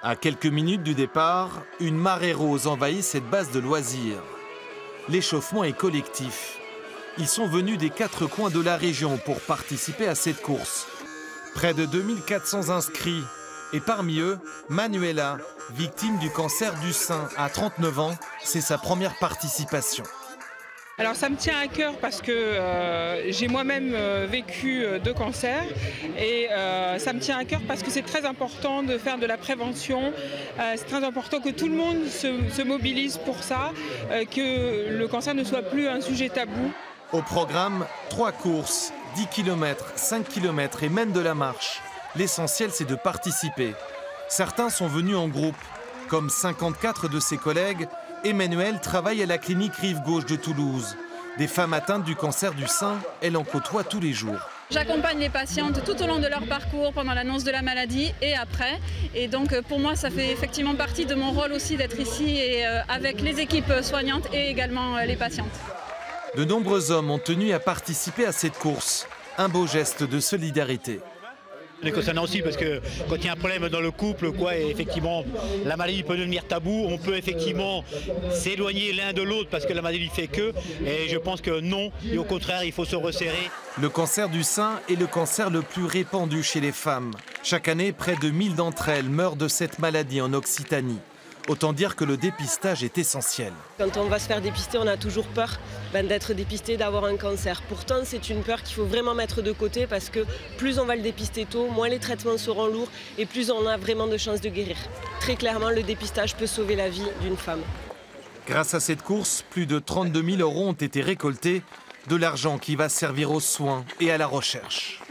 À quelques minutes du départ, une marée rose envahit cette base de loisirs. L'échauffement est collectif. Ils sont venus des 4 coins de la région pour participer à cette course. Près de 2400 inscrits. Et parmi eux, Manuela, victime du cancer du sein à 39 ans, c'est sa première participation. Alors ça me tient à cœur parce que j'ai moi-même vécu 2 cancers et ça me tient à cœur parce que c'est très important de faire de la prévention, c'est très important que tout le monde se mobilise pour ça, que le cancer ne soit plus un sujet tabou. Au programme, 3 courses, 10 km, 5 km et même de la marche. L'essentiel, c'est de participer. Certains sont venus en groupe. Comme 54 de ses collègues, Emmanuelle travaille à la clinique Rive-Gauche de Toulouse. Des femmes atteintes du cancer du sein, elle en côtoie tous les jours. J'accompagne les patientes tout au long de leur parcours, pendant l'annonce de la maladie et après. Et donc pour moi, ça fait effectivement partie de mon rôle aussi d'être ici et avec les équipes soignantes et également les patientes. De nombreux hommes ont tenu à participer à cette course. Un beau geste de solidarité. Les concernant aussi parce que quand il y a un problème dans le couple, et effectivement la maladie peut devenir tabou, on peut effectivement s'éloigner l'un de l'autre parce que la maladie ne fait que, et je pense que non, et au contraire il faut se resserrer. Le cancer du sein est le cancer le plus répandu chez les femmes. Chaque année, près de 1000 d'entre elles meurent de cette maladie en Occitanie. Autant dire que le dépistage est essentiel. Quand on va se faire dépister, on a toujours peur d'être dépisté, d'avoir un cancer. Pourtant, c'est une peur qu'il faut vraiment mettre de côté parce que plus on va le dépister tôt, moins les traitements seront lourds et plus on a vraiment de chances de guérir. Très clairement, le dépistage peut sauver la vie d'une femme. Grâce à cette course, plus de 32 000 € ont été récoltés, de l'argent qui va servir aux soins et à la recherche.